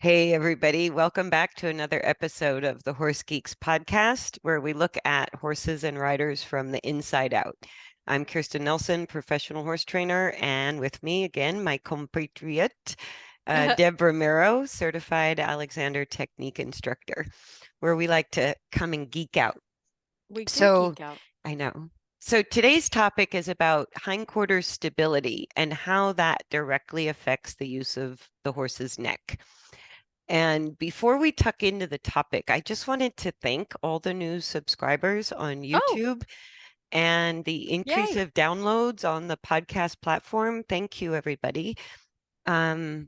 Hey, everybody. Welcome back to another episode of the Horse Geeks podcast, where we look at horses and riders from the inside out. I'm Kirsten Nelson, professional horse trainer, and with me again, my compatriot, Deb Romero, certified Alexander technique instructor, where we like to come and geek out. We do So, geek out. I know. So today's topic is about hindquarter stability and how that directly affects the use of the horse's neck. And before we tuck into the topic, I just wanted to thank all the new subscribers on Oh, YouTube and the increase yay. of downloads on the podcast platform. Thank you, everybody. Um,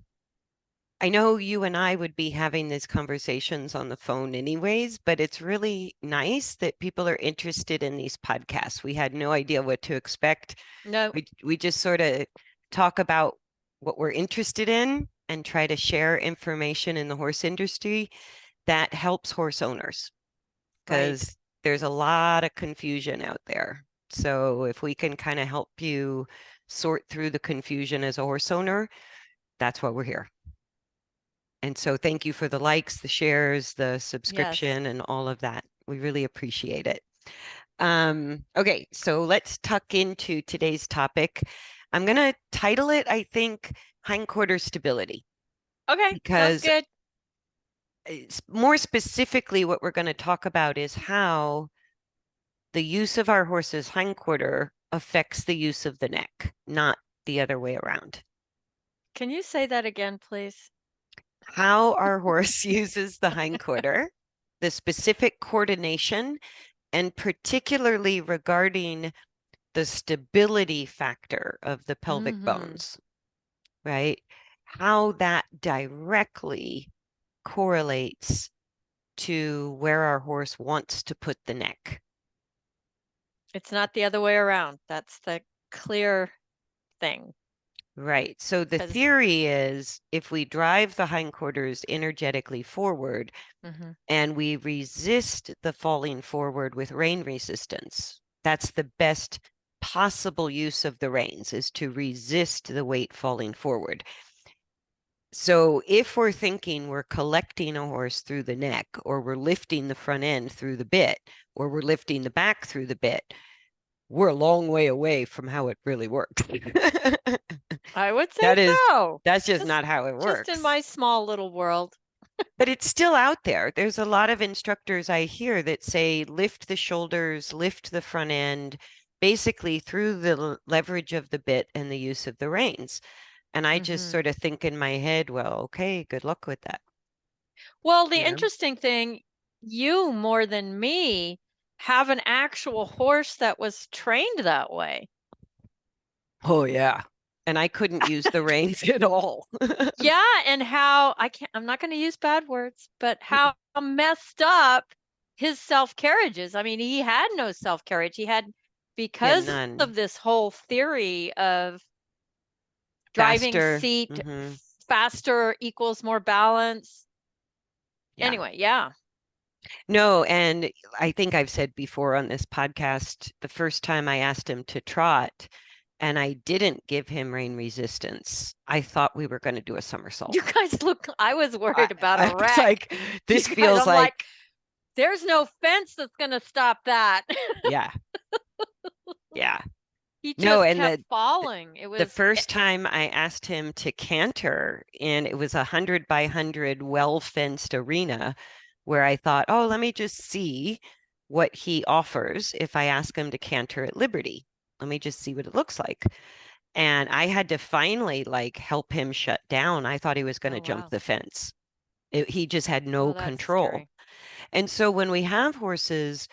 I know you and I would be having these conversations on the phone anyways, but it's really nice that people are interested in these podcasts. We had no idea what to expect. No, We just sort of talk about what we're interested in and try to share information in the horse industry that helps horse owners right. because there's a lot of confusion out there. So if we can kind of help you sort through the confusion as a horse owner, that's why we're here. And so thank you for the likes, the shares, the Yes. subscription, and all of that. We really appreciate it. Okay, so let's tuck into today's topic. I'm going to title it, I think, hindquarter stability, Okay, sounds because good. more specifically, what we're going to talk about is how the use of our horse's hindquarter affects the use of the neck, not the other way around. Can you say that again, please? How our horse uses the hindquarter, the specific coordination, and particularly regarding the stability factor of the pelvic Mm-hmm. bones, right? How that directly correlates to where our horse wants to put the neck. It's not the other way around. That's the clear thing. Right. So the Because, theory is if we drive the hindquarters energetically forward mm-hmm. and we resist the falling forward with rein resistance, that's the best possible use of the reins is to resist the weight falling forward. So if we're thinking we're collecting a horse through the neck, or we're lifting the front end through the bit, or we're lifting the back through the bit, we're a long way away from how it really works. I would say That is, so. that's just Just not how it just in works. my small little world. But it's still out there. There's a lot of instructors I hear that say lift the shoulders, lift the front end, basically through the leverage of the bit and the use of the reins. And I just Mm-hmm. sort of think in my head, well, okay, good luck with that. Well, the You know? interesting thing, you more than me have an actual horse that was trained that way. Oh, yeah. And I couldn't use the reins at all. Yeah, and how I'm not going to use bad words, but how messed up his self-carriage is. I mean, he had no self-carriage. He had, Yeah, because of none. this whole theory of driving Faster. seat Hmm. faster equals more balance. Yeah. Anyway, yeah. No, and I think I've said before on this podcast, the first time I asked him to trot and I didn't give him rein resistance, I thought we were going to do a somersault. You guys look, I was I, worried about a I was wreck. like, You this guys, feels I'm like, like, there's no fence that's going to stop that. yeah, yeah. He No, just and kept falling. It the was, first time I asked him to canter, and it was 100 by 100 well-fenced arena where I thought, oh, let me just see what he offers if I ask him to canter at Liberty. Let me just see what it looks like. And I had to finally like help him shut down. I thought he was going to oh, jump wow. the fence. He just had Oh, no that's control. scary. And so when we have horses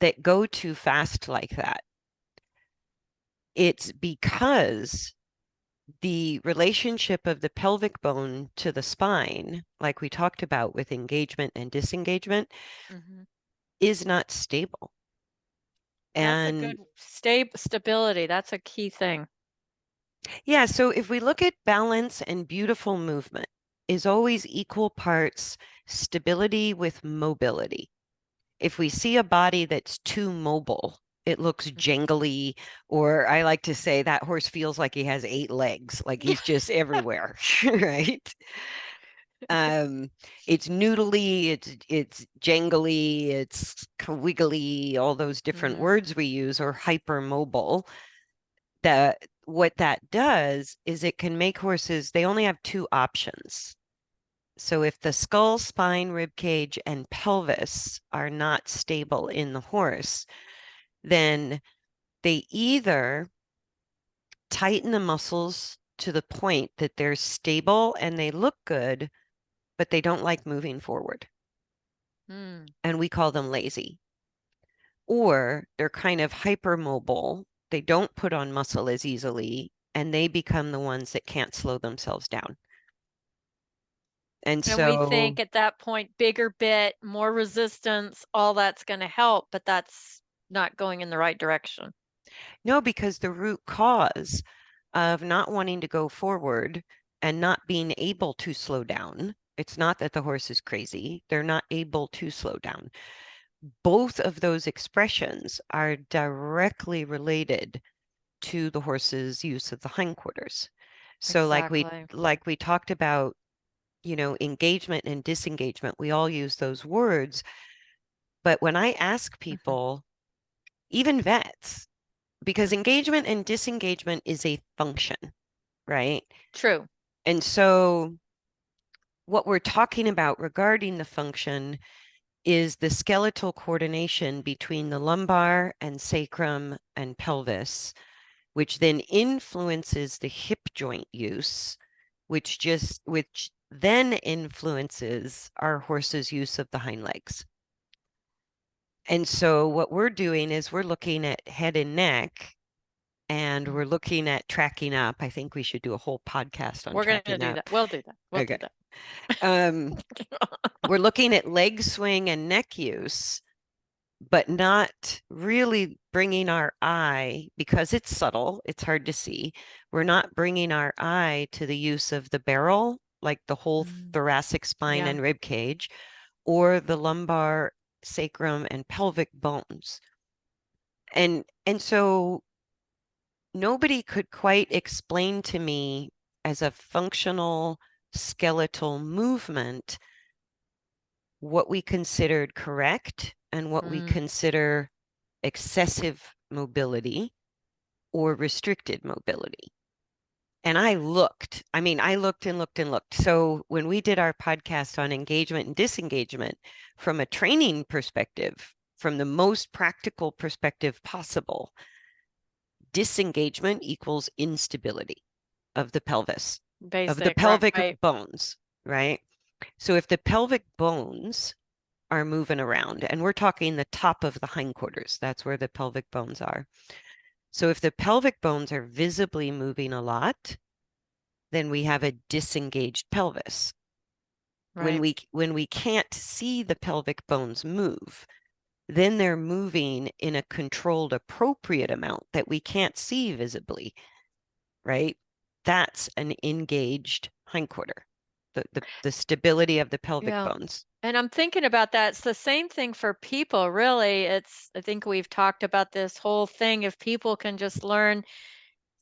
that go too fast like that, it's because the relationship of the pelvic bone to the spine, like we talked about with engagement and disengagement, Hmm. is not stable. That's a And good stability. That's a key thing. yeah, so if we look at balance and beautiful movement, is always equal parts stability with mobility. If we see a body that's too mobile, it looks jangly, or I like to say that horse feels like he has 8 legs, like Yeah. he's just everywhere, right? It's noodly, it's jangly, it's wiggly, all those different Mm, words we use, or hypermobile. That what that does is it can make horses, they only have two options. So if the skull, spine, rib cage, and pelvis are not stable in the horse, then they either tighten the muscles to the point that they're stable and they look good, but they don't like moving forward. mm. And we call them lazy. Or they're kind of hypermobile. They don't put on muscle as easily, and they become the ones that can't slow themselves down. And And we so, think at that point, bigger bit, more resistance, all that's going to help, but that's not going in the right direction. no, because the root cause of not wanting to go forward and not being able to slow down, it's not that the horse is crazy, they're not able to slow down. Both of those expressions are directly related to the horse's use of the hindquarters. So Exactly. like we talked about, engagement and disengagement, we all use those words, but when I ask Mhm. people, even vets, because engagement and disengagement is a function, right? True. And so what we're talking about regarding the function is the skeletal coordination between the lumbar and sacrum and pelvis, which then influences the hip joint use, which then influences our horse's use of the hind legs. And so what we're doing is we're looking at head and neck and Mm. we're looking at tracking up. I think we should do a whole podcast on We're going to tracking do up. that. We'll do that. We'll do Okay. that. Um, we're looking at leg swing and neck use, but not really bringing our eye, because it's subtle, it's hard to see. We're not bringing our eye to the use of the barrel, like the whole Mm. thoracic spine Yeah. and rib cage, or the lumbar, sacrum, and pelvic bones. And so nobody could quite explain to me as a functional skeletal movement what we considered correct and what we Mm. consider excessive mobility or restricted mobility. And I looked and looked and looked. So when we did our podcast on engagement and disengagement from a training perspective, from the most practical perspective possible, disengagement equals instability of the pelvis, of the Basic, pelvic right. bones, right? So if the pelvic bones are moving around, and we're talking the top of the hindquarters, that's where the pelvic bones are. So if the pelvic bones are visibly moving a lot, then we have a disengaged pelvis. When Right. we can't see the pelvic bones move, then they're moving in a controlled, appropriate amount that we can't see visibly, right? That's an engaged hindquarter, the stability of the pelvic Yeah. bones. And I'm thinking about that. It's the same thing for people, really. I think we've talked about this whole thing. If people can just learn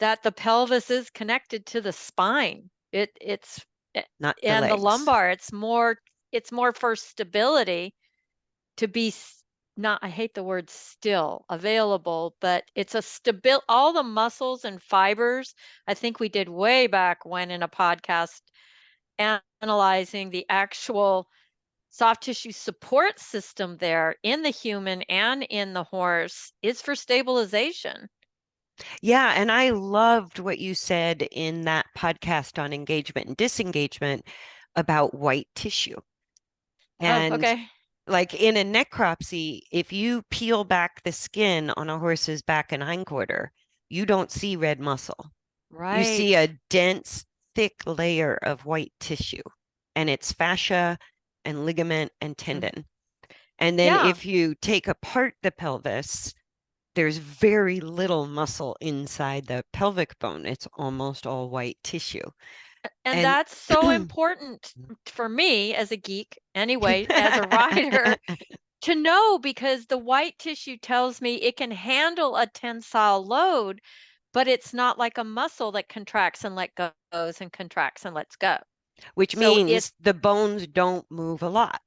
that the pelvis is connected to the spine, Not the and the legs. lumbar, it's more for stability to be not, I hate the word still, available, but it's a stabil all the muscles and fibers. I think we did way back when in a podcast analyzing the actual soft tissue support system there in the human and in the horse is for stabilization. Yeah, and I loved what you said in that podcast on engagement and disengagement about white tissue. Oh, And okay. like in a necropsy, if you peel back the skin on a horse's back and hindquarter, you don't see red muscle. You see Right. a dense, thick layer of white tissue, and it's fascia and ligament and Mm. tendon. And then Yeah. if you take apart the pelvis, there's very little muscle inside the pelvic bone. It's almost all white tissue. And And that's so important for me as a geek, anyway, as a rider, to know because the white tissue tells me it can handle a tensile load, but it's not like a muscle that contracts and let goes and contracts and lets go. which So means the bones don't move a lot.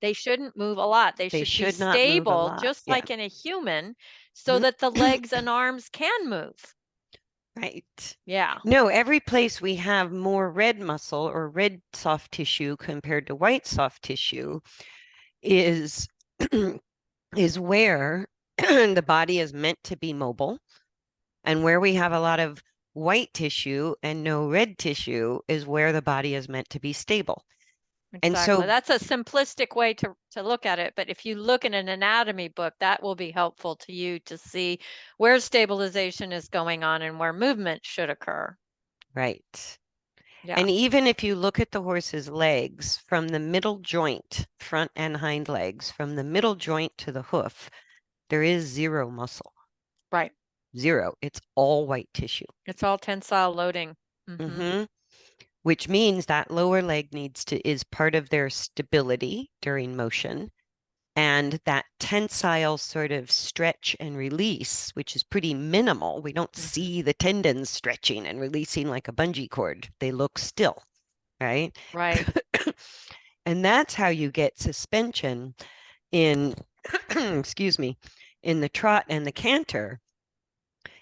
they shouldn't move a lot. They They should be should not move a stable, lot. just Yeah. like in a human, so Mhm. that the legs and arms can move. Right. Yeah, No, every place we have more red muscle or red soft tissue compared to white soft tissue is is where the body is meant to be mobile, and where we have a lot of white tissue and no red tissue is where the body is meant to be stable. And exactly. so, That's a simplistic way to look at it, but if you look in an anatomy book, that will be helpful to you to see where stabilization is going on and where movement should occur. right. Yeah, And even if you look at the horse's legs from the middle joint, front and hind legs, from the middle joint to the hoof, there is zero muscle. right. Zero. It's all white tissue. It's all tensile loading. Mm-hmm. Hmm. Which means that lower leg needs to is part of their stability during motion. And that tensile sort of stretch and release, which is pretty minimal. We don't Mm-hmm. see the tendons stretching and releasing like a bungee cord. They look still, right? Right. And that's how you get suspension in, excuse me, in the trot and the canter.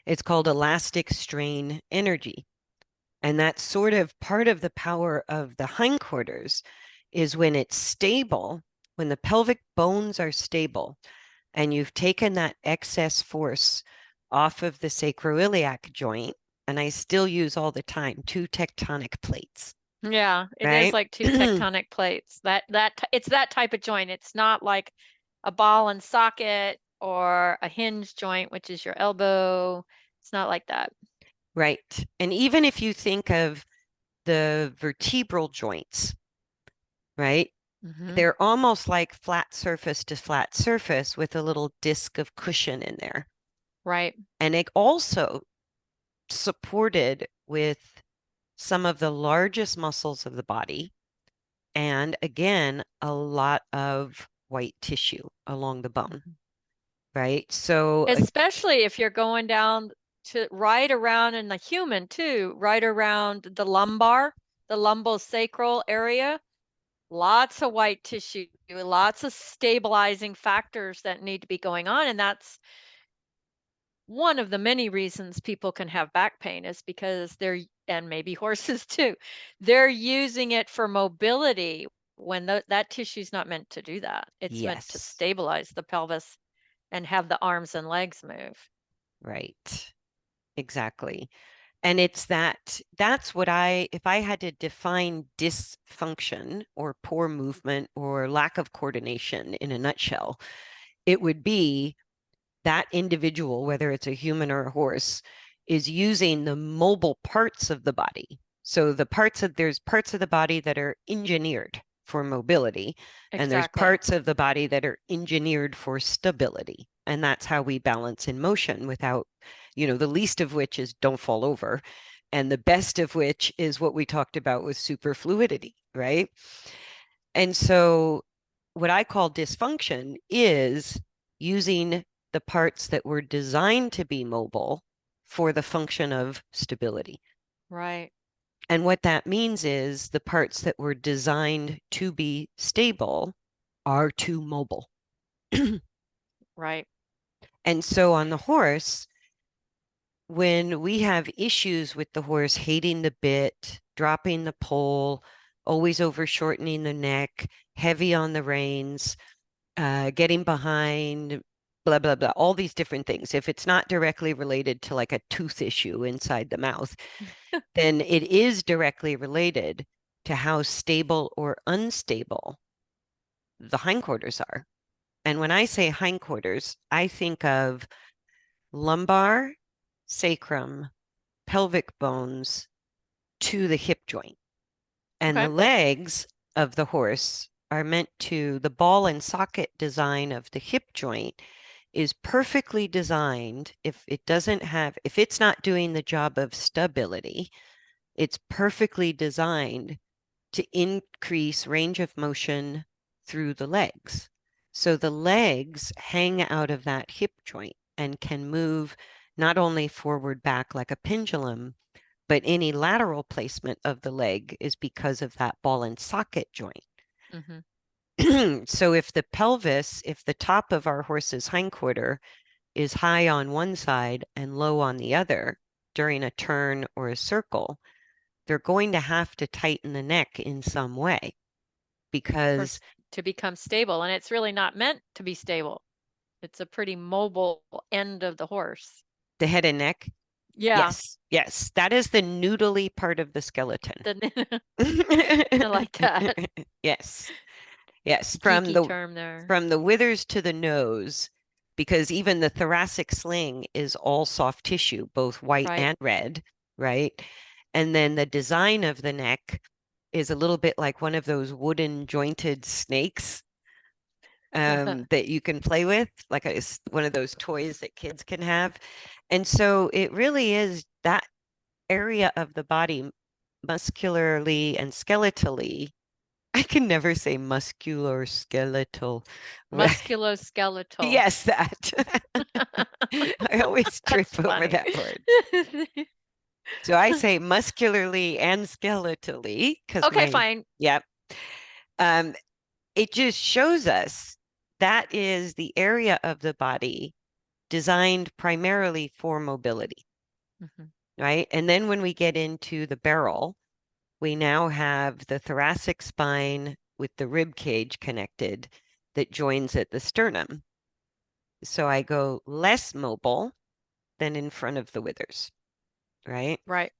It's called elastic strain energy. And that's sort of part of the power of the hindquarters is when it's stable, when the pelvic bones are stable, and you've taken that excess force off of the sacroiliac joint, and I still use all the time 2 tectonic plates, Yeah, it is right? like two tectonic plates. It's that type of joint. It's not like a ball and socket or a hinge joint, which is your elbow. It's not like that. Right. And even if you think of the vertebral joints, right? Hmm. They're almost like flat surface to flat surface with a little disc of cushion in there. Right. And it also supported with some of the largest muscles of the body. And again, a lot of white tissue along the bone, Mhm. right? So, Especially if you're going down to right around in the human too, right around the lumbar, the lumbosacral area. Lots of white tissue, lots of stabilizing factors that need to be going on. And that's one of the many reasons people can have back pain is because and maybe horses too, they're using it for mobility when that tissue's not meant to do that. It's meant to yes, stabilize the pelvis and have the arms and legs move. right, exactly. And that's what if I had to define dysfunction or poor movement or lack of coordination in a nutshell, it would be that individual, whether it's a human or a horse, is using the mobile parts of the body. So there's parts of the body that are engineered for mobility, and there's Exactly. parts of the body that are engineered for stability. And that's how we balance in motion without, the least of which is don't fall over. And the best of which is what we talked about with superfluidity, right? And so what I call dysfunction is using the parts that were designed to be mobile for the function of stability. Right. And what that means is the parts that were designed to be stable are too mobile. Right. And so on the horse, when we have issues with the horse hating the bit, dropping the pole, always over shortening the neck, heavy on the reins, getting behind, blah, blah, blah, all these different things. If it's not directly related to like a tooth issue inside the mouth, then it is directly related to how stable or unstable the hindquarters are. And when I say hindquarters, I think of lumbar, sacrum, pelvic bones to the hip joint. And the Okay. legs of the horse are meant the ball and socket design of the hip joint is perfectly designed. If it's not doing the job of stability, it's perfectly designed to increase range of motion through the legs. So the legs hang out of that hip joint and can move not only forward back like a pendulum, but any lateral placement of the leg is because of that ball and socket joint. Mm-hmm. So if the pelvis, if the top of our horse's hindquarter is high on one side and low on the other during a turn or a circle, they're going to have to tighten the neck in some way because to become stable. And it's really not meant to be stable. It's a pretty mobile end of the horse. the head and neck, Yeah. yes, yes, that is the noodly part of the skeleton. I like that. Yes. Yes, Geeky term there. from the withers to the nose, because even the thoracic sling is all soft tissue, both white Right. and red, right? And then the design of the neck is a little bit like one of those wooden jointed snakes that you can play with, like one of those toys that kids can have. And so it really is that area of the body, muscularly and skeletally. I can never say musculoskeletal. Musculoskeletal. Yes, that. I always trip That's over funny. that word. So I say muscularly and skeletally because Okay, fine. yep. Um, it just shows us that is the area of the body designed primarily for mobility, Mhm. right? And then when we get into the barrel, we now have the thoracic spine with the rib cage connected that joins at the sternum. So I go less mobile than in front of the withers, right? Right.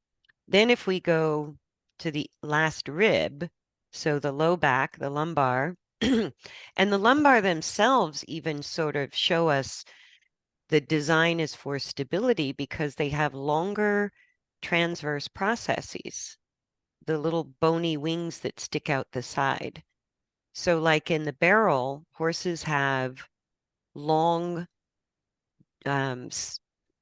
Then if we go to the last rib, so the low back, the lumbar, and the lumbar themselves even sort of show us the design is for stability because they have longer transverse processes, the little bony wings that stick out the side. So like in the barrel, horses have long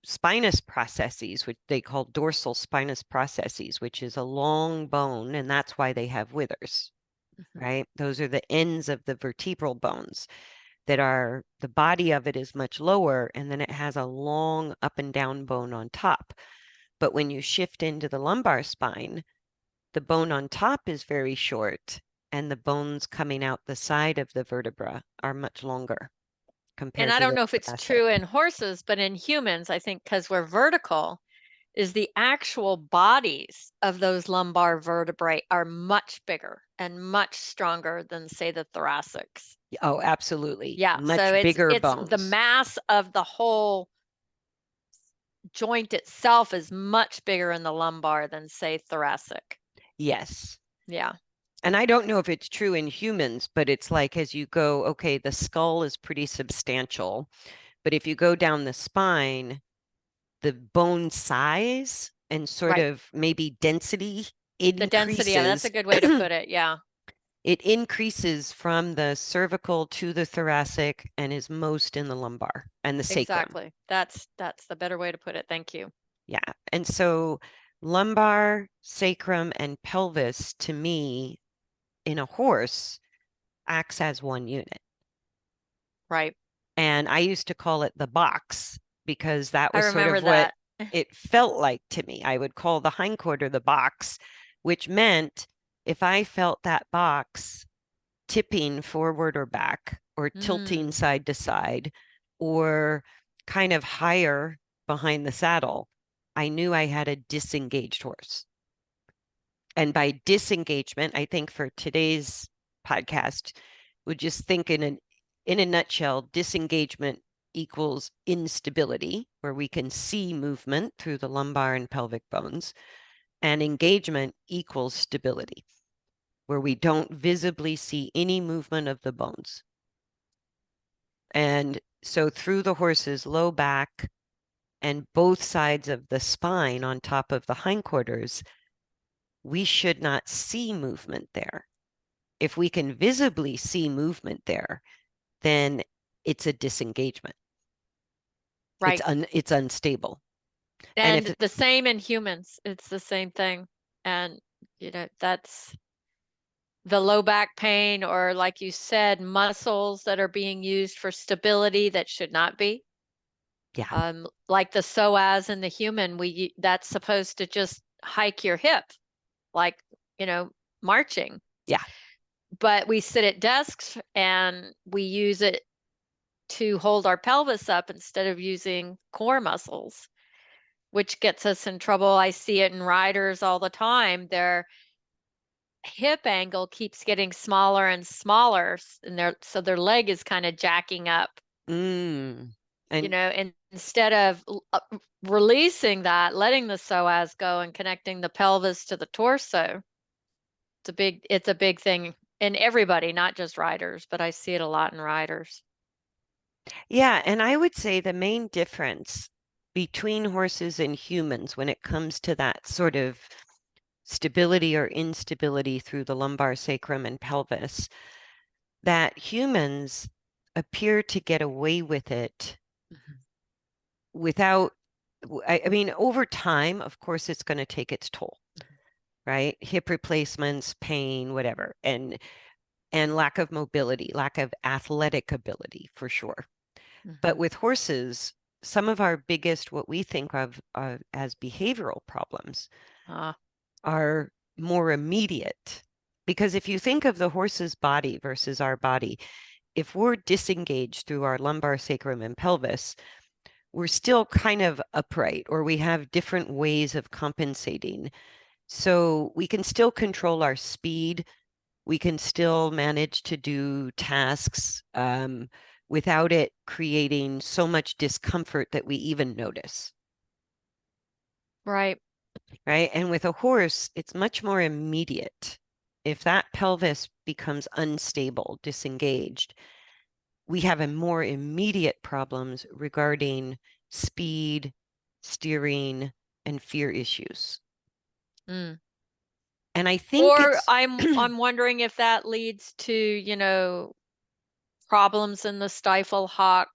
spinous processes, which they call dorsal spinous processes, which is a long bone, and that's why they have withers, Mhm. right? Those are the ends of the vertebral bones that are, the body of it is much lower, and then it has a long up and down bone on top. But when you shift into the lumbar spine, the bone on top is very short, and the bones coming out the side of the vertebra are much longer And compared I to don't the know if it's thoracic. true in horses, but in humans, I think because we're vertical, is the actual bodies of those lumbar vertebrae are much bigger and much stronger than, say, the thoracics. Oh, absolutely. Yeah, so Much bigger it's the bones. mass of the whole joint itself is much bigger in the lumbar than, say, thoracic. Yes. Yeah. And I don't know if it's true in humans, but it's like as you go, okay, the skull is pretty substantial, but if you go down the spine, the bone size and sort Right. of maybe density The density of it, that's a increases. good way to put it. Yeah, It increases from the cervical to the thoracic and is most in the lumbar and the sacrum. exactly. That's the better way to put it. Thank you. Yeah. And so lumbar, sacrum, and pelvis to me in a horse acts as one unit. Right. And I used to call it the box because that I was sort remember of what that. it felt like to me. I would call the hindquarter the box, which meant if I felt that box tipping forward or back, or tilting Mm. side to side, or kind of higher behind the saddle, I knew I had a disengaged horse. And by disengagement, I think for today's podcast, would just think in a nutshell, disengagement equals instability, where we can see movement through the lumbar and pelvic bones, and engagement equals stability, where we don't visibly see any movement of the bones. And so through the horse's low back and both sides of the spine on top of the hindquarters, we should not see movement there. If we can visibly see movement there, then it's a disengagement. Right. It's unstable. And if And the same in humans. It's the same thing. And that's the low back pain, or like you said, muscles that are being used for stability that should not be. yeah, Like the psoas in the human, that's supposed to just hike your hip, like, marching. Yeah. But we sit at desks and we use it to hold our pelvis up instead of using core muscles, which gets us in trouble. I see it in riders all the time. Their hip angle keeps getting smaller and smaller, and so their leg is kind of jacking up, Mm. And and instead of releasing that, letting the psoas go and connecting the pelvis to the torso. It's a big thing in everybody, not just riders, but I see it a lot in riders. yeah, and I would say the main difference between horses and humans when it comes to that sort of stability or instability through the lumbar, sacrum, and pelvis, that humans appear to get away with it Mhm. without, I mean, over time, of course, it's going to take its toll, right? Hip replacements, pain, whatever, and lack of mobility, lack of athletic ability for sure. But Mhm. with horses, some of our biggest, what we think of as behavioral problems, Ah, are more immediate. Because if you think of the horse's body versus our body, if we're disengaged through our lumbar, sacrum, and pelvis, we're still kind of upright, or we have different ways of compensating. So we can still control our speed. We can still manage to do tasks without it creating so much discomfort that we even notice, right. right? And with a horse, it's much more immediate. If that pelvis becomes unstable, disengaged, we have a more immediate problems regarding speed, steering, and fear issues. Mm. And I think Or it's, I'm wondering if that leads to, problems in the stifle hock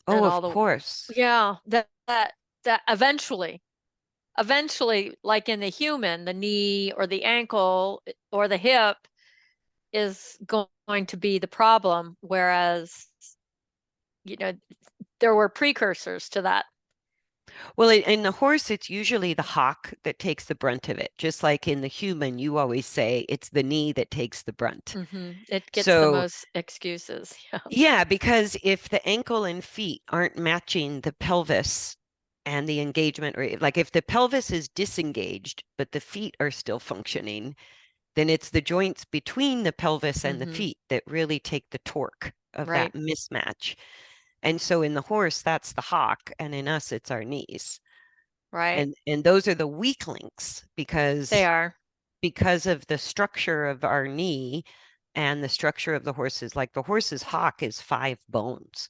oh, and of all the, course. yeah, that eventually, like in the human, the knee or the ankle or the hip is going to be the problem, whereas, you know, there were precursors to that. Well, in the horse, it's usually the hock that takes the brunt of it. Just like in the human, you always say it's the knee that takes the brunt. It gets the So, most excuses. Yeah. yeah, because if the ankle and feet aren't matching the pelvis and the engagement rate, like if the pelvis is disengaged, but the feet are still functioning, then it's the joints between the pelvis and the hmm feet that really take the torque of that Right. mismatch. And so in the horse, that's the hock, and in us, it's our knees. Right. And those are the weak links They because of the structure of our knee and the structure of the horse's, like the horse's hock is 5 bones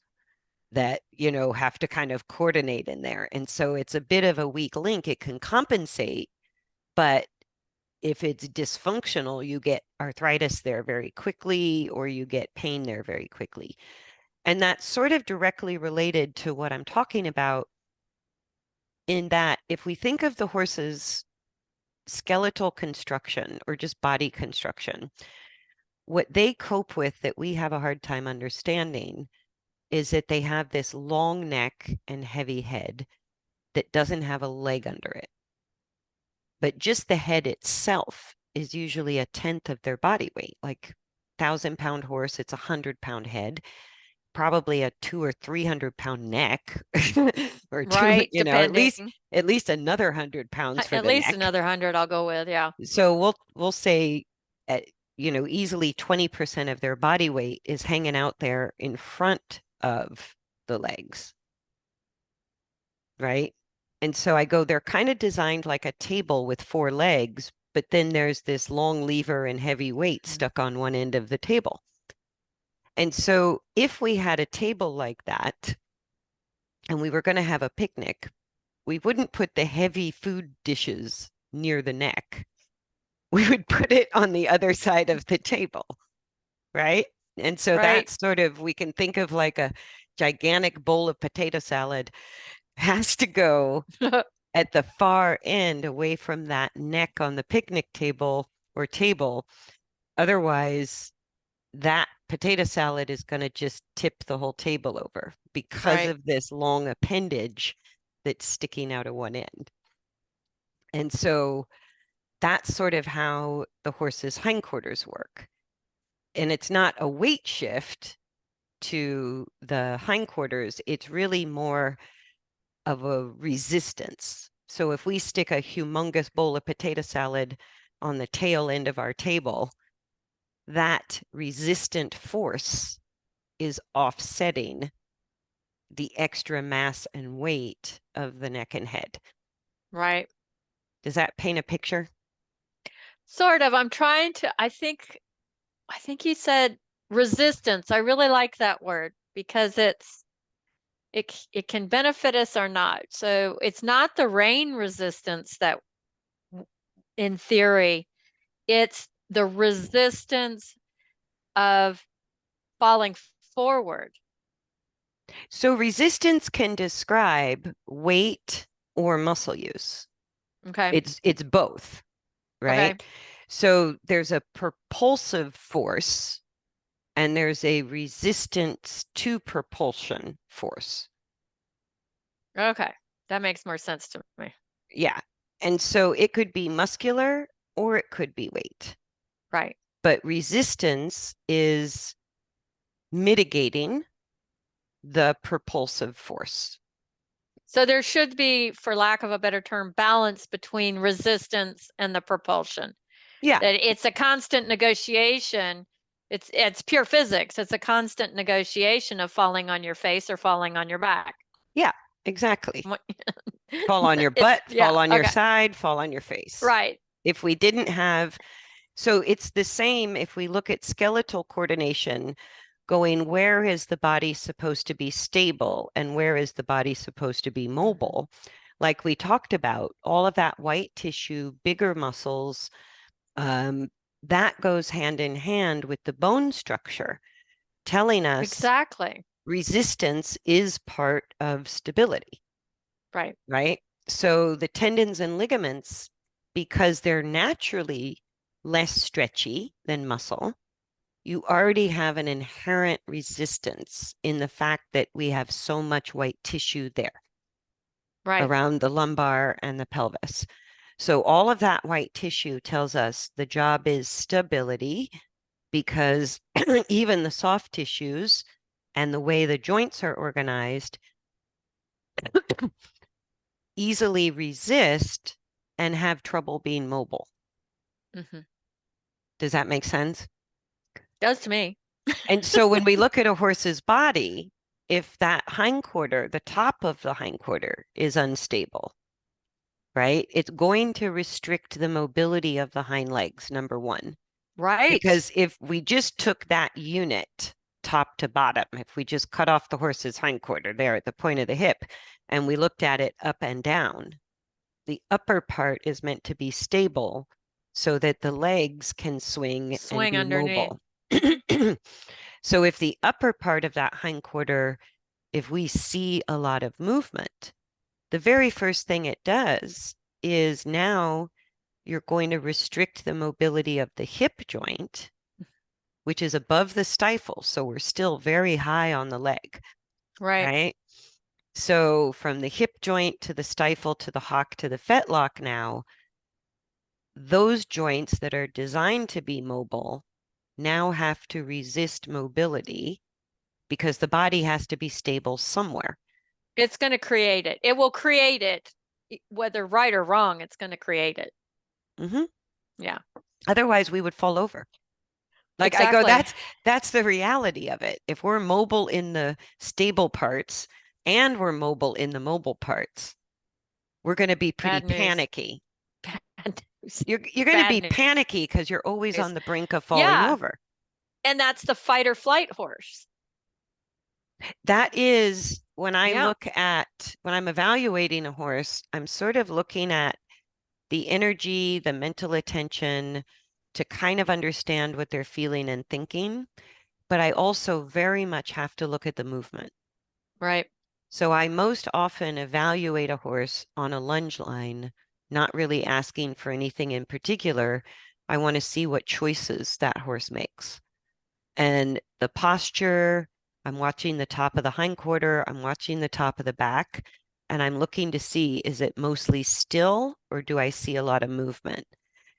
that, have to kind of coordinate in there. And so it's a bit of a weak link. It can compensate, but if it's dysfunctional, you get arthritis there very quickly, or you get pain there very quickly. And that's sort of directly related to what I'm talking about, in that if we think of the horse's skeletal construction or just body construction, what they cope with that we have a hard time understanding is that they have this long neck and heavy head that doesn't have a leg under it. But just the head itself is usually a tenth of their body weight. Like 1,000-pound horse, it's 100-pound head, probably a 200 or 300 pound neck, or two, right, depending. at least another 100 pounds for At the least neck. another 100 I'll go with, yeah. So we'll say, uh, easily 20% of their body weight is hanging out there in front of the legs, right? And so I go, they're kind of designed like a table with 4 legs, but then there's this long lever and heavy weight Mhm. stuck on one end of the table. And so if we had a table like that and we were going to have a picnic, we wouldn't put the heavy food dishes near the neck. We would put it on the other side of the table, right? And so Right. that's sort of, we can think of like a gigantic bowl of potato salad has to go at the far end away from that neck on the picnic table or table. Otherwise, that potato salad is going to just tip the whole table over because Right. of this long appendage that's sticking out of one end. And so that's sort of how the horse's hindquarters work. And it's not a weight shift to the hindquarters, it's really more of a resistance. So if we stick a humongous bowl of potato salad on the tail end of our table, that resistant force is offsetting the extra mass and weight of the neck and head. Right. Does that paint a picture? Sort of. I'm trying to, I think you said resistance. I really like that word because it can benefit us or not. So it's not the rain resistance that in theory, it's the resistance of falling forward. So resistance can describe weight or muscle use. Okay. It's both, right? Okay. So there's a propulsive force and there's a resistance to propulsion force. Okay. That makes more sense to me. Yeah. And so it could be muscular or it could be weight. Right. But resistance is mitigating the propulsive force. So there should be, for lack of a better term, balance between resistance and the propulsion. Yeah. That it's a constant negotiation. It's pure physics. It's a constant negotiation of falling on your face or falling on your back. Yeah, exactly. Fall on your It's butt, yeah, fall on your okay. side, fall on your face. Right. If we didn't have, so it's the same if we look at skeletal coordination, going where is the body supposed to be stable and where is the body supposed to be mobile? Like we talked about, all of that white tissue, bigger muscles, that goes hand in hand with the bone structure, telling us Exactly. resistance is part of stability, Right. right? So the tendons and ligaments, because they're naturally less stretchy than muscle, you already have an inherent resistance in the fact that we have so much white tissue there Right. around the lumbar and the pelvis. So all of that white tissue tells us the job is stability because even the soft tissues and the way the joints are organized easily resist and have trouble being mobile. Hmm. Does that make sense? Does to me. And so when we look at a horse's body, if that hindquarter, the top of the hindquarter is unstable, right? It's going to restrict the mobility of the hind legs, number one. Right. Because if we just took that unit top to bottom, if we just cut off the horse's hindquarter there at the point of the hip and we looked at it up and down, the upper part is meant to be stable so that the legs can swing and Swing be underneath. mobile. So if the upper part of that hindquarter, if we see a lot of movement, the very first thing it does is now you're going to restrict the mobility of the hip joint, which is above the stifle. So we're still very high on the leg, Right. right? So from the hip joint to the stifle to the hock to the fetlock now, those joints that are designed to be mobile now have to resist mobility because the body has to be stable somewhere. It's going to create it. It will create it, whether right or wrong, it's going to create it. Mm-hmm. Yeah. Otherwise, we would fall over. Like I go, Exactly. that's the reality of it. If we're mobile in the stable parts and we're mobile in the mobile parts, we're going to be pretty Bad news. panicky. Bad news. You're going to Bad be panicky because you're always news. on the brink of falling Yeah. over. And that's the fight or flight horse. That is when I Yeah. look at when I'm evaluating a horse, I'm sort of looking at the energy, the mental attention to kind of understand what they're feeling and thinking. But I also very much have to look at the movement. Right. So I most often evaluate a horse on a lunge line, not really asking for anything in particular. I want to see what choices that horse makes. And the posture, I'm watching the top of the hindquarter, I'm watching the top of the back. and I'm looking to see, is it mostly still or do I see a lot of movement?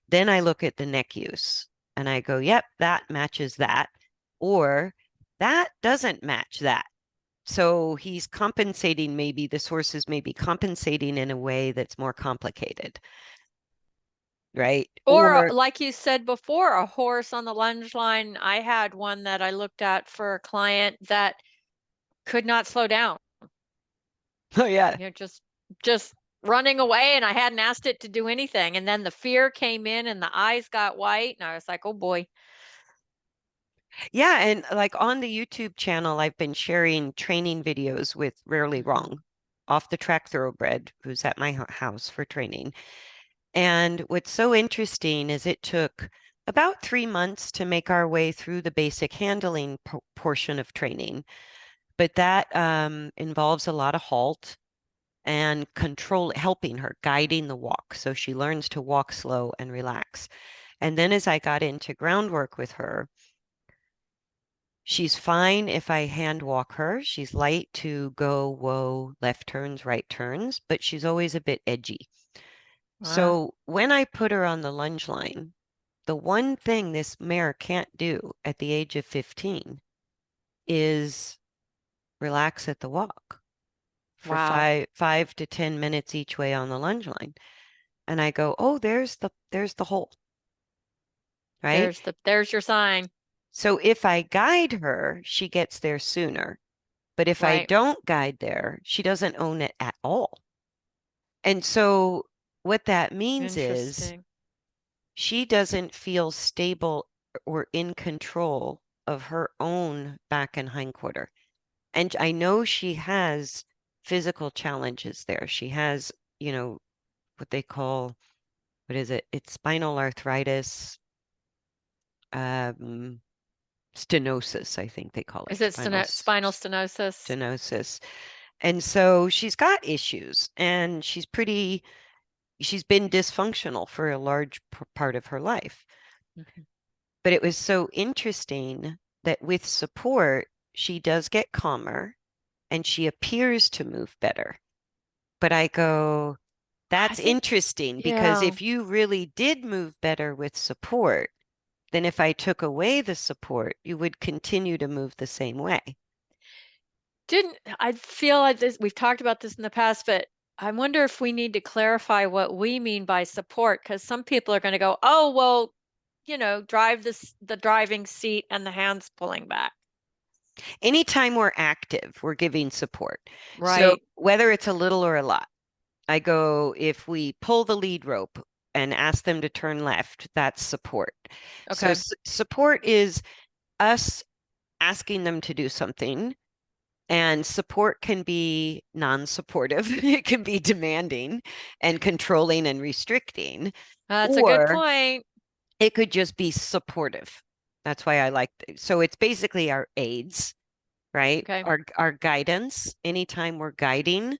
Then I look at the neck use and I go, yep, that matches that. Or that doesn't match that. So he's compensating, maybe the source is maybe compensating in a way that's more complicated, right? Or Or, like you said before, a horse on the lunge line. I had one that I looked at for a client that could not slow down. oh, yeah. You know, just running away, and I hadn't asked it to do anything. And then the fear came in and the eyes got white, and I was like, oh boy. Yeah. And like on the YouTube channel, I've been sharing training videos with Rarely Mhm. Wrong, off the track thoroughbred, who's at my house for training. And what's so interesting is it took about 3 months to make our way through the basic handling portion of training. But that involves a lot of halt and control, helping her, guiding the walk. So she learns to walk slow and relax. And then as I got into groundwork with her, she's fine if I hand walk her. She's light to go, whoa, left turns, right turns, but she's always a bit edgy. Wow. So when I put her on the lunge line, the one thing this mare can't do at the age of 15 is relax at the walk for Wow. five to 10 minutes each way on the lunge line. And I go, oh, there's the hole, right? There's your sign, So if I guide her, she gets there sooner. But if I right? don't guide there, she doesn't own it at all. And so what that means is Interesting. she doesn't feel stable or in control of her own back and hindquarter. And I know she has physical challenges there. She has, you know, what they call, what is it? It's spinal arthritis, um, stenosis, I think they call Is it, it spinal stenosis? stenosis. And so she's got issues and she's been dysfunctional for a large part of her life. Mhm. But it was so interesting that with support, she does get calmer and she appears to move better. But I go, I that's think, interesting because yeah. if you really did move better with support, then if I took away the support, you would continue to move the same way. Didn't I feel like this? We've talked about this in the past, but I wonder if we need to clarify what we mean by support, because some people are going to go, oh, well, drive the driving seat and the hands pulling back. Anytime we're active, we're giving support. So Right. whether it's a little or a lot, I go, if we pull the lead rope and ask them to turn left, that's support. So Okay. support is us asking them to do something. And support can be non-supportive. It can be demanding and controlling and restricting, That's a good or point. it could just be supportive. That's why I like so it's basically our aids, right? Okay. Our guidance. Anytime we're guiding,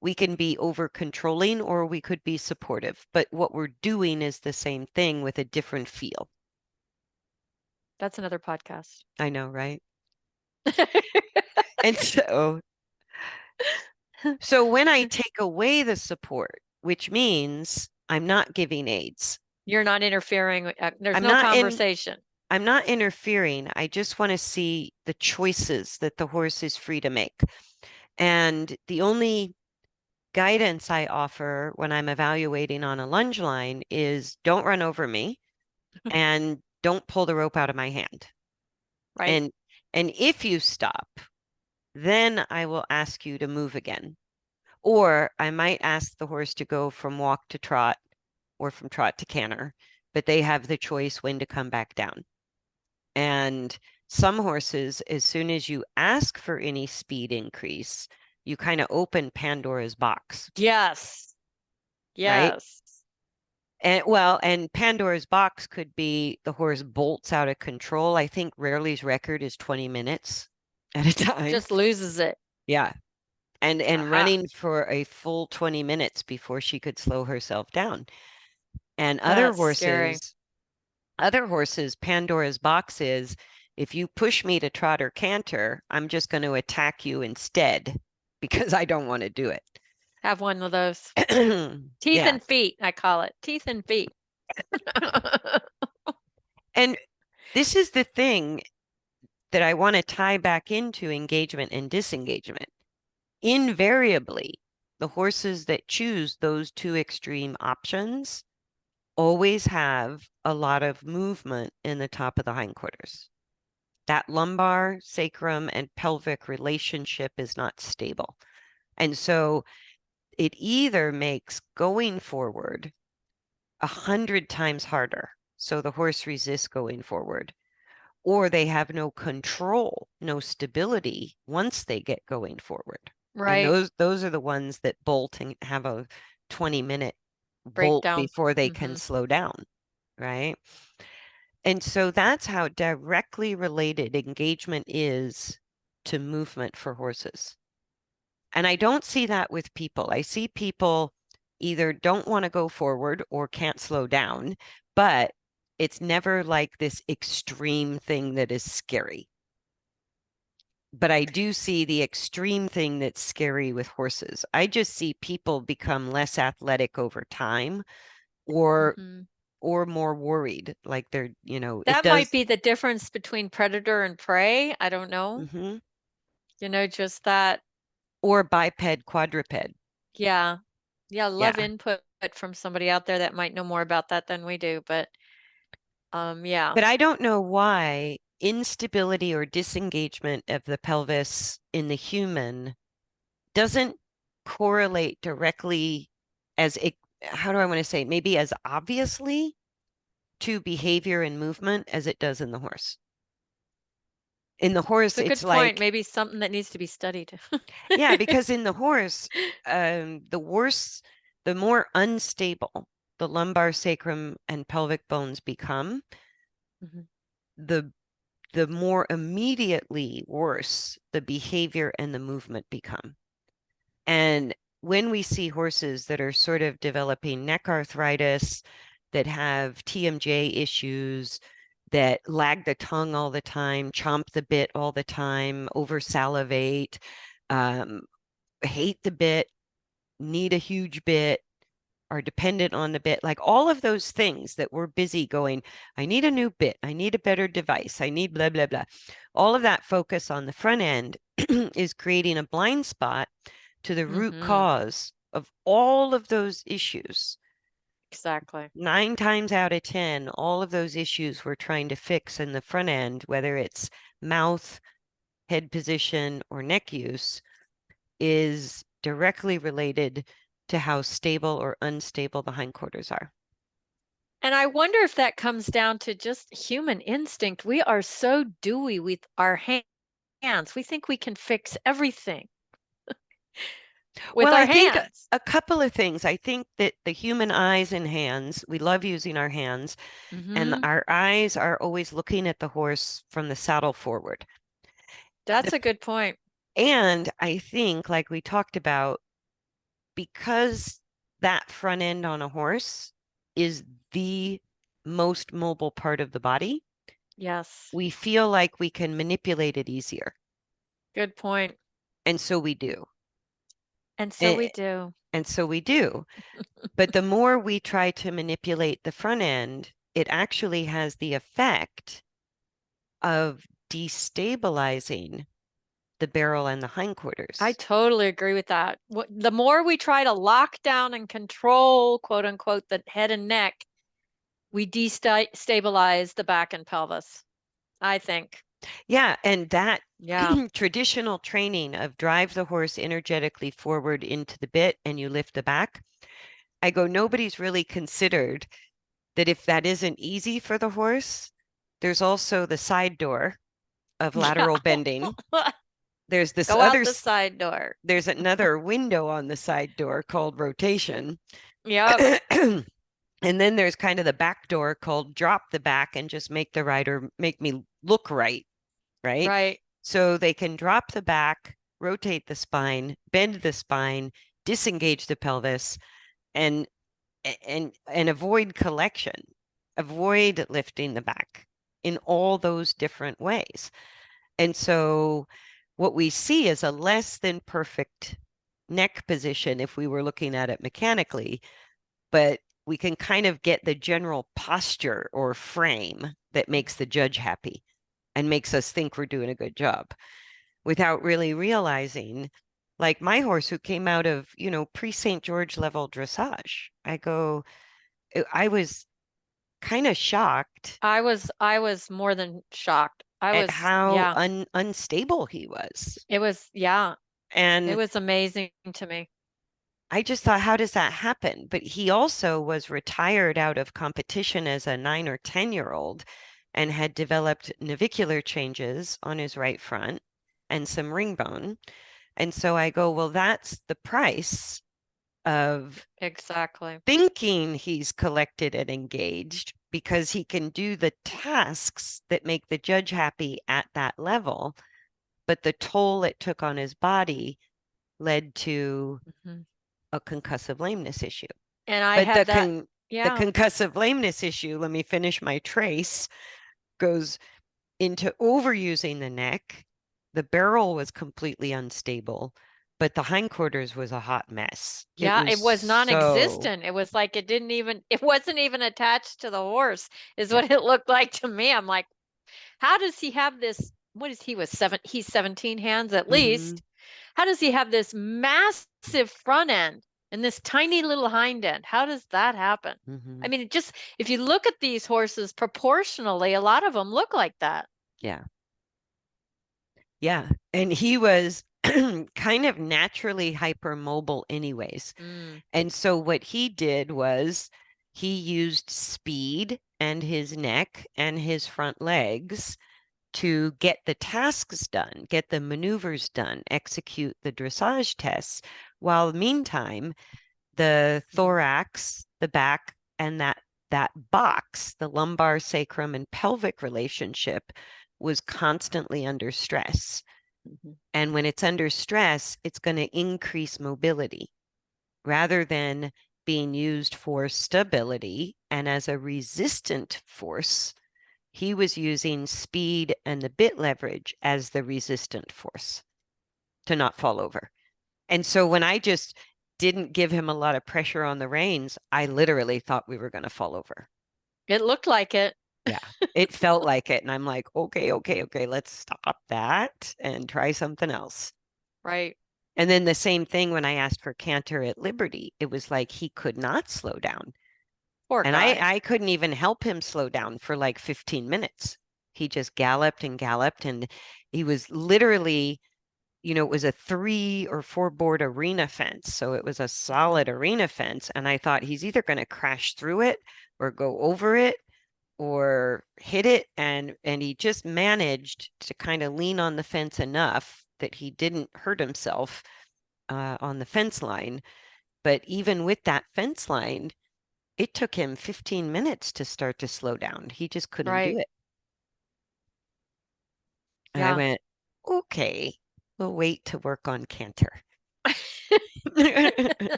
we can be over controlling or we could be supportive. But what we're doing is the same thing with a different feel. That's another podcast. I know, right? And so when I take away the support, which means I'm not giving aids, You're not interfering. There's I'm no not in conversation. I'm not interfering. I just want to see the choices that the horse is free to make. And the only guidance I offer when I'm evaluating on a lunge line is don't run over me and don't pull the rope out of my hand. Right. And and if you stop, then I will ask you to move again. Or I might ask the horse to go from walk to trot or from trot to canter, but they have the choice when to come back down. And some horses, as soon as you ask for any speed increase, you kind of open Pandora's box, Yes. right? Yes. And Pandora's box could be the horse bolts out of control. I think Rarely's record is 20 minutes at a time. Just loses it. Yeah. And Aha. running for a full 20 minutes before she could slow herself down. And That's scary. other horses, Pandora's box is if you push me to trot or canter, I'm just going to attack you instead because I don't want to do it. Have one of those. Teeth Yeah. and feet, I call it. Teeth and feet. And this is the thing that I want to tie back into engagement and disengagement. Invariably, the horses that choose those two extreme options always have a lot of movement in the top of the hindquarters. That lumbar, sacrum, and pelvic relationship is not stable. And so it either makes going forward 100 times harder. So the horse resists going forward, or they have no control, no stability once they get going forward. And Right. those are the ones that bolt and have a 20-minute bolt Breakdown. before they can Hmm. slow down, right? And so that's how directly related engagement is to movement for horses. And I don't see that with people. I see people either don't want to go forward or can't slow down, but it's never like this extreme thing that is scary. But I do see the extreme thing that's scary with horses. I just see people become less athletic over time or Hmm. or more worried. Like they're, it That might does. be the difference between predator and prey. I don't know. Mhm. Just that. Or biped quadruped. Yeah. Yeah. Love Yeah. input from somebody out there that might know more about that than we do. But yeah. But I don't know why instability or disengagement of the pelvis in the human doesn't correlate directly as it, how do I want to say, maybe as obviously to behavior and movement as it does in the horse. In the It's horse, a it's good point. like, Maybe something that needs to be studied. yeah, because in the horse, the worse, the more unstable the lumbar, sacrum, and pelvic bones become, Mhm. the the more immediately worse the behavior and the movement become. And when we see horses that are sort of developing neck arthritis, that have TMJ issues, that lag the tongue all the time, chomp the bit all the time, over salivate, um, hate the bit, need a huge bit, are dependent on the bit, like all of those things that we're busy going, I need a new bit, I need a better device, I need blah, blah, blah. All of that focus on the front end is creating a blind spot to the root Hmm. cause of all of those issues. Exactly. 9 times out of 10, all of those issues we're trying to fix in the front end, whether it's mouth, head position, or neck use, is directly related to how stable or unstable the hindquarters are. And I wonder if that comes down to just human instinct. We are so dewy with our hands. We think we can fix everything with Well, I our think hands. a couple of things. I think that the human eyes and hands, we love using our hands, and Hmm. our eyes are always looking at the horse from the saddle forward. That's The, a good point. and I think, like we talked about, because that front end on a horse is the most mobile part of the body, Yes. we feel like we can manipulate it easier. Good point. And so we do. And so And, we do. and so we do. But the more we try to manipulate the front end, it actually has the effect of destabilizing the barrel and the I hindquarters. totally agree with that. The more we try to lock down and control, quote unquote, the head and neck, we destabilize the back and pelvis, I think. Yeah, and that Yeah. traditional training of drive the horse energetically forward into the bit and you lift the back, I go, nobody's really considered that if that isn't easy for the horse, there's also the side door of Yeah. lateral bending. There's this Go other, out the side door. there's another window on the side door called rotation. Yep. And then there's kind of the back door called drop the back and just make the rider make me look right, right? Right. So they can drop the back, rotate the spine, bend the spine, disengage the pelvis, and and avoid collection, avoid lifting the back in all those different ways. And so what we see is a less than perfect neck position if we were looking at it mechanically, but we can kind of get the general posture or frame that makes the judge happy and makes us think we're doing a good job without really realizing, like my horse who came out of, pre-St. George level dressage. I was kind of shocked I was more than shocked. at how Yeah, unstable he was. yeah, it And was amazing to me. I just thought, how does that happen? But he also was retired out of competition as a 9 or 10-year-old and had developed navicular changes on his right front and some ring bone. And so I go, well, that's the price of Exactly. thinking he's collected and engaged because he can do the tasks that make the judge happy at that level. But the toll it took on his body led to Mhm. a concussive lameness issue. And I But had that. the Yeah. concussive lameness issue, let me finish my trace, goes into overusing the neck. The barrel was completely unstable, but the hindquarters was a hot mess. It Yeah, was it was so, non-existent. It was like it wasn't even attached to the horse, is yeah. what it looked like to me. I'm like, how does he have this? What is he was he's 17 hands at Hmm. least. How does he have this massive front end and this tiny little hind end? How does that happen? I Hmm. mean, it just if you look at these horses proportionally, a lot of them look like that. Yeah. Yeah. And he was kind of naturally hypermobile anyways. Mm, And so what he did was he used speed and his neck and his front legs to get the tasks done, get the maneuvers done, execute the dressage tests, while meantime, the mhm, thorax, the back, and that box, the lumbar, sacrum, and pelvic relationship was constantly under stress. mhm, And when it's under stress, it's going to increase mobility rather than being used for stability and as a resistant force. He was using speed and the bit leverage as the resistant force to not fall over. And so when I just didn't give him a lot of pressure on the reins, I literally thought we were going to fall over. it looked like it. Yeah, it felt like it. And I'm like, okay, okay, okay, let's stop that and try something else. Right. And then the same thing when I asked for Canter at Liberty, it was like he could not slow down. Poor And guy. I couldn't even help him slow down for like 15 minutes. He just galloped and galloped, and he was literally, it was a 3 or 4 board arena fence. So it was a Mhm. solid arena fence. And I thought he's either going to crash through it or go over it or hit it. And he just managed to kind of lean on the fence enough that he didn't hurt himself on the fence line. But even with that fence line, it took him 15 minutes to start to slow down. He just couldn't do Right. it. And I Yeah. went, okay, we'll wait to work on Canter.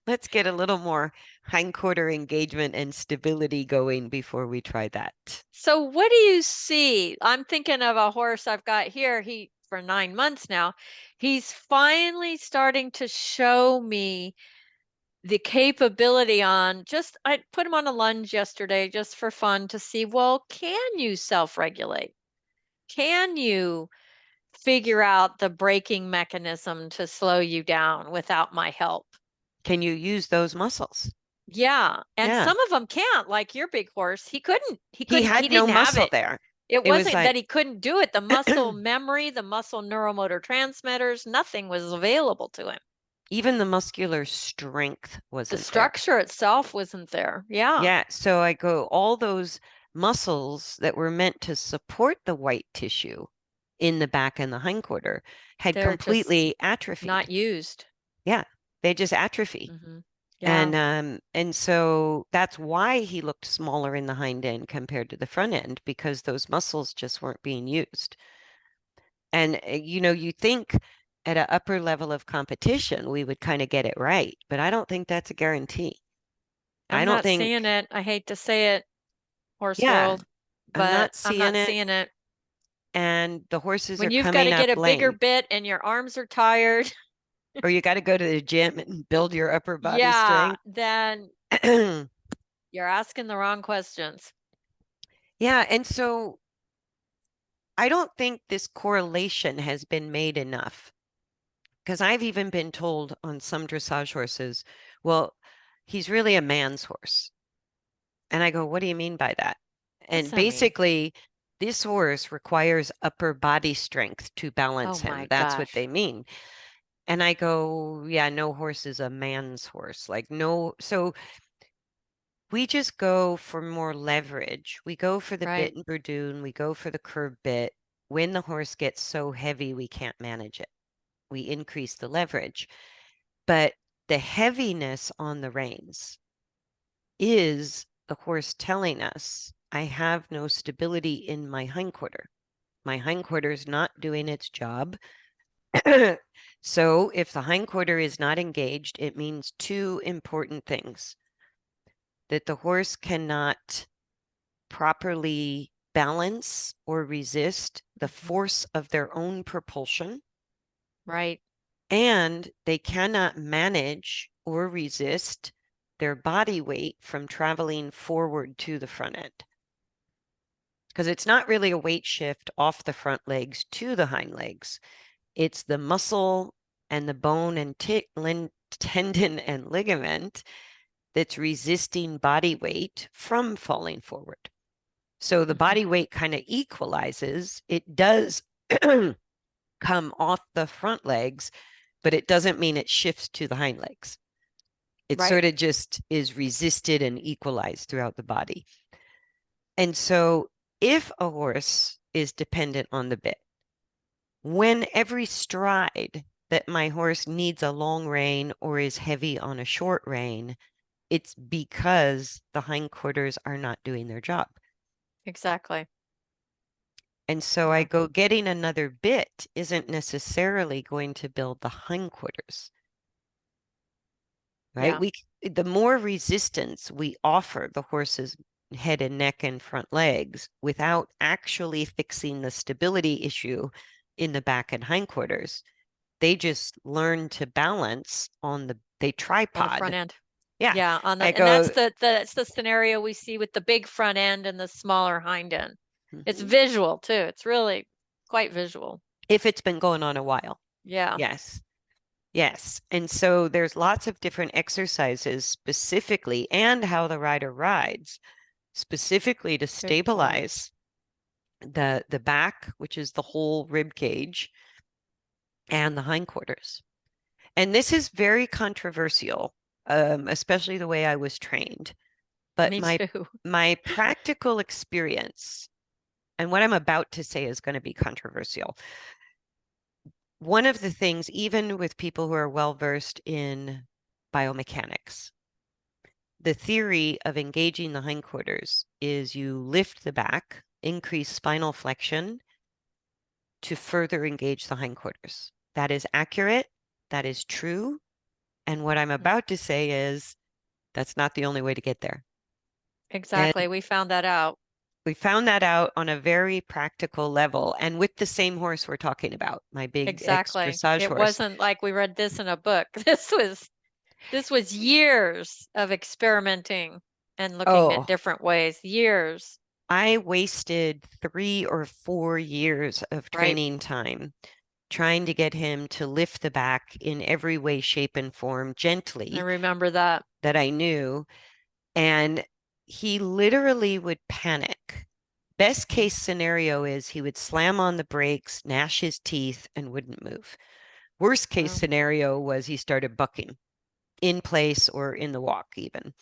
Let's get a little more hindquarter engagement and stability going before we try that. So what do you see? I'm thinking of a horse I've got here. He for 9 months now. He's finally starting to show me the capability on just I put him on a lunge yesterday just for fun to see, well, can you self-regulate? Can you figure out the braking mechanism to slow you down without my help? Can you use those muscles? Yeah, and Yeah. some of them can't, like your big horse. He He had no didn't have muscle it. there. It It was wasn't like that he couldn't do it. The muscle memory, the muscle neuromotor transmitters, nothing was available to him. even the muscular strength The wasn't there. structure itself wasn't there. Yeah, Yeah. So I go, all those muscles that were meant to support the white tissue in the back and the hindquarter had they're just completely not atrophied. used. Yeah. They just atrophy. Yeah, And so that's why he looked smaller in the hind end compared to the front end because those muscles just weren't being used. And you think at an upper level of competition we would kind of get it right, but I don't think that's a guarantee. I I'm don't not seeing think, it. I hate to say it, horse yeah, world, I'm but not I'm seeing not it. seeing it. And the horses are When you've got coming to up get a bigger lame. bit and your arms are tired. or you got to go to the gym and build your upper body Yeah, strength. then you're asking the wrong questions. Yeah, and so I don't think this correlation has been made enough because I've even been told on some dressage horses, well, he's really a man's horse. And I go, what do you mean by that? What's And that mean? basically, this horse requires upper body strength to Oh balance him. my That's what gosh. they mean. And I go, yeah, no horse is a man's horse. Like, no. So we just go for more leverage. We go for the Right. bit and burdoon. We go for the curb bit. When the horse gets so heavy, we can't manage it. We increase the leverage. But the heaviness on the reins is the horse telling us, I have no stability in my hindquarter. My hindquarter is not doing its job. So if the hindquarter is not engaged, it means two important things: that the horse cannot properly balance or resist the Mhm. force of their own propulsion, Right. and they cannot manage or resist their body weight from traveling forward to the front end. Because it's not really a weight shift off the front legs to the hind legs. It's the muscle and the bone and tendon and ligament that's resisting body weight from falling forward. So the Mhm. body weight kind of equalizes. It does come off the front legs, but it doesn't mean it shifts to the hind legs. It Right. sort of just is resisted and equalized throughout the body. And so if a horse is dependent on the bit, when every stride that my horse needs a long rein or is heavy on a short rein, it's because the hindquarters are not doing their job. Exactly. And so I Yeah. go, getting another bit isn't necessarily going to build the hindquarters, right? Yeah. The more resistance we offer the horse's head and neck and front legs without actually fixing the stability issue in the back and hindquarters, they just learn to balance on they On the front tripod. end. Yeah. Yeah, on I the and that's go, the scenario we see with the big front end and the smaller hind end. It's "Mhm." visual too. It's really quite visual. If it's been going on a while. Yeah. Yes. Yes. And so there's lots of different exercises specifically, and how the rider rides specifically to Good point. stabilize the back, which is the whole rib cage, and the hindquarters. And this is very controversial, especially the way I was trained. But Me too. my practical experience, and what I'm about to say is going to be controversial. One of the things, even with people who are well versed in biomechanics, the theory of engaging the hindquarters is you lift the back, increase spinal flexion to further engage the hindquarters. That is accurate. That is true. And what I'm Mm. about to say is that's not the only way to get there. And Exactly. We found that out. we found that out on a very practical level and with the same horse we're talking about, my big ex Exactly. dressage It horse. wasn't like we read this in a book. This was years of experimenting and looking at Oh, different ways. Years. I wasted 3 or 4 years of Right. training time trying to get him to lift the back in every way, shape, and form I gently remember that. that I knew. And he literally would panic. Best Mm. case scenario is he would slam on the brakes, gnash his teeth, and wouldn't move. Worst case Well, scenario was he started bucking in place or in the walk, even.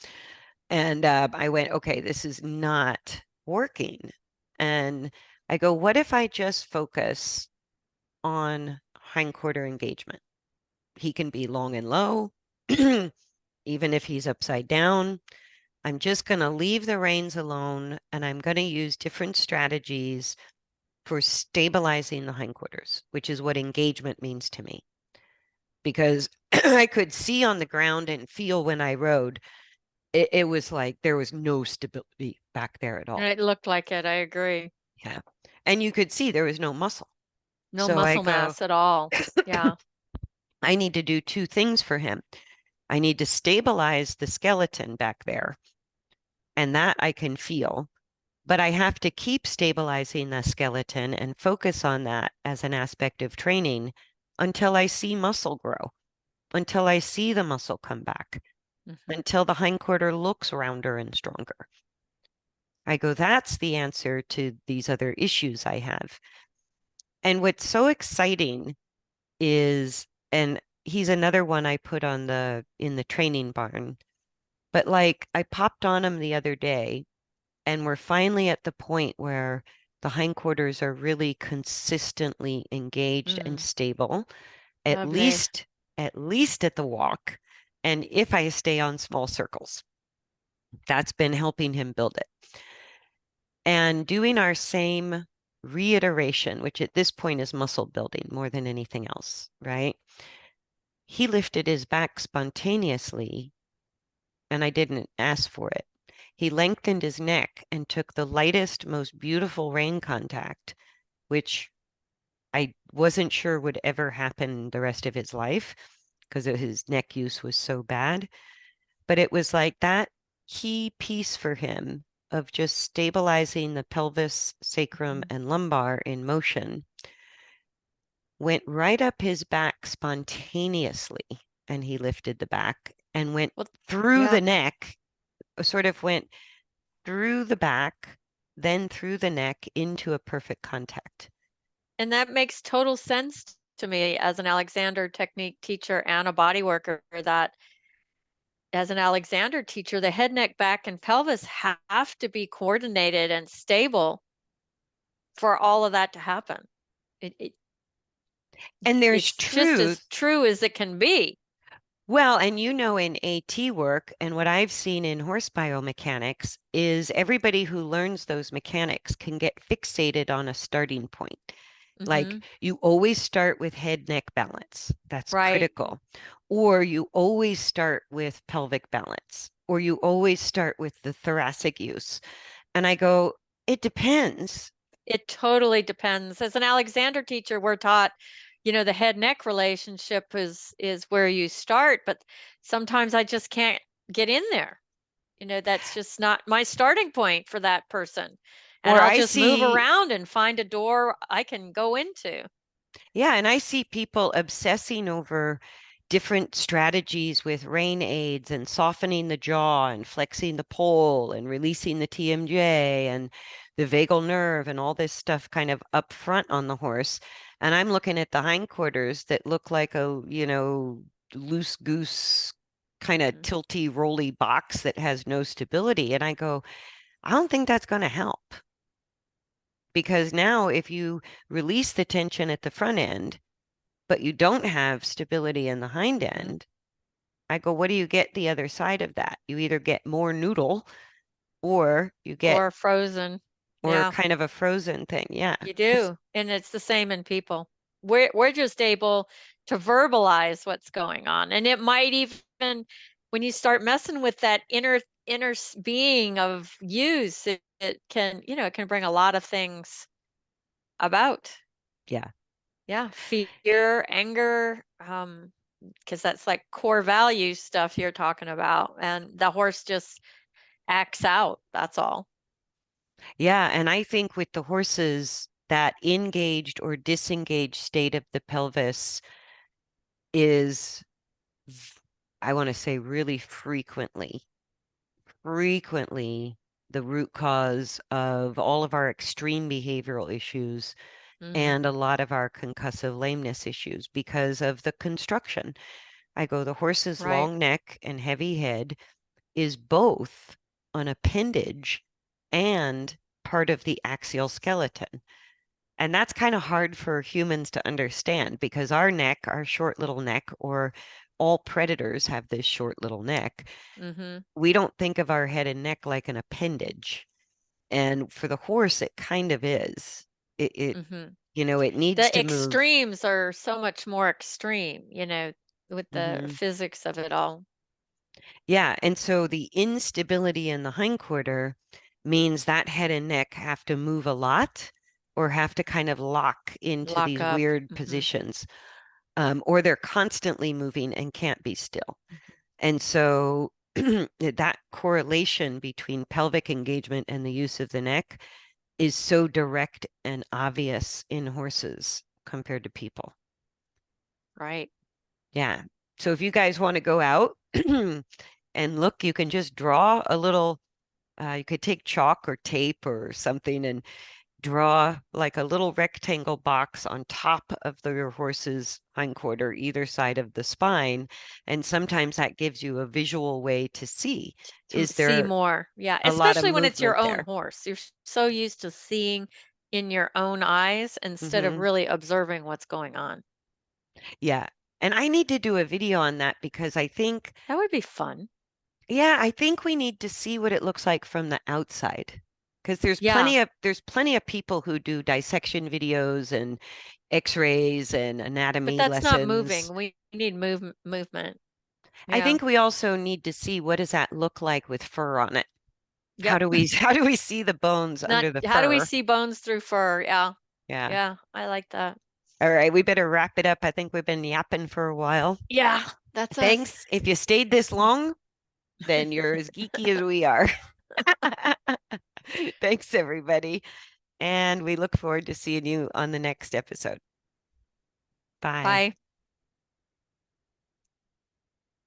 And I went, okay, this is not working. And I go, what if I just focus on hindquarter engagement? He can be long and low, even if he's upside down. I'm just going to leave the reins alone and I'm going to use different strategies for stabilizing the hindquarters, which is what engagement means to me. Because I could see on the ground and feel when I rode, it was like there was no stability back there at all. it looked like it. I agree. Yeah. And you could see there was no muscle. No So I muscle go, mass at all. Yeah. I need to do two things for him. I need to stabilize the skeleton back there, and that I can feel. But I have to keep stabilizing the skeleton and focus on that as an aspect of training until I see muscle grow, until I see the muscle come back, Mm-hmm. until the hindquarter looks rounder and stronger. I go, that's the answer to these other issues I have. And what's so exciting is, and he's another one I put on in the training barn, but like I popped on him the other day, and we're finally at the point where the hindquarters are really consistently engaged and Mm, stable, at lovely. least at least at the walk. And if I stay on small circles, that's been helping him build it. And doing our same reiteration, which at this point is muscle building more than anything else, right? He lifted his back spontaneously, and I didn't ask for it. He lengthened his neck and took the lightest, most beautiful rain contact, which I wasn't sure would ever happen the rest of his life because his neck use was so bad. But it was like that key piece for him of just stabilizing the pelvis, sacrum, Mhm. and lumbar in motion went right up his back spontaneously. And he lifted the back and went Well, through yeah. the neck, sort of went through the back, then through the neck into a perfect contact. And that makes total sense to me as an Alexander technique teacher and a body worker that as an Alexander teacher, the head, neck, back, and pelvis have to be coordinated and stable for all of that to happen. It And there's it's just as truth. true as it can be. Well, and you know, in AT work, and what I've seen in horse biomechanics is everybody who learns those mechanics can get fixated on a starting point. Like Hmm. you always start with head neck balance. That's Right. critical. Or you always start with pelvic balance, or you always start with the thoracic use. And I go, it depends. It totally depends. As an Alexander teacher, we're taught, the head neck relationship is where you start, but sometimes I just can't get in there. That's just not my starting point for that person. And Or I'll I just move see, around and find a door I can go into. yeah, and I see people obsessing over different strategies with rain aids and softening the jaw and flexing the pole and releasing the TMJ and the vagal nerve and all this stuff kind of up front on the horse. And I'm looking at the hindquarters that look like a, loose goose kind of Mhm. tilty rolly box that has no stability. And I go, I don't think that's going to help because now if you release the tension at the front end, but you don't have stability in the hind Mhm. end, I go, what do you get the other side of that? You either get more noodle or you get, Or frozen. or Yeah, kind of a frozen thing. Yeah. you Because, do. And it's the same in people. We're just able to verbalize what's going on. And it might even when you start messing with that being of use, it can, it can bring a lot of things about. yeah. Yeah, fear, anger, because that's like core value stuff you're talking about. And the horse just acts out. That's all. Yeah. And I think with the horses, that engaged or disengaged state of the pelvis is, I want to say, really frequently the root cause of all of our extreme behavioral issues and a Hmm. lot of our concussive lameness issues because of the construction. I go, the horse's Right. long neck and heavy head is both an appendage and part of the axial skeleton. And that's kind of hard for humans to understand because our neck, our short little neck, or all predators have this short little neck. Hmm. We don't think of our head and neck like an appendage. And for the horse, it kind of is. It Hmm. it needs The to move. extremes are so much more extreme, with the Mhm. physics of it all. Yeah, and so the instability in the hindquarter means that head and neck have to move a lot or have to kind of lock into Lock these up. weird Hmm. positions. or they're constantly moving and can't be still. And so that correlation between pelvic engagement and the use of the neck is so direct and obvious in horses compared to people. Right. Yeah. So if you guys want to go out and look, you can just draw a little, you could take chalk or tape or something and draw like a little rectangle box on top of your horse's hindquarter, either side of the spine. And sometimes that gives you a visual way to see, To is see there more. Yeah, a lot of especially when it's your movement own there? horse. You're so used to seeing in your own eyes instead of Hmm. really observing what's going on. Yeah. And I need to do a video on that because I think, That would be fun. yeah, I think we need to see what it looks like from the outside. Because Yeah, there's plenty of people who do dissection videos and x-rays and but anatomy that's not lessons. moving. We need movement. I Yeah. think we also need to see what does that look like with fur on it. How Yep. do we how do we see the bones Not under the how do we fur? see bones through fur? Yeah. Yeah. Yeah, I like that. All right, we better wrap it up. I think we've been yapping for a while. Yeah, that's us. Thanks. If you stayed this long, then you're as geeky as we are. Thanks, everybody. And we look forward to seeing you on the next episode. Bye. Bye.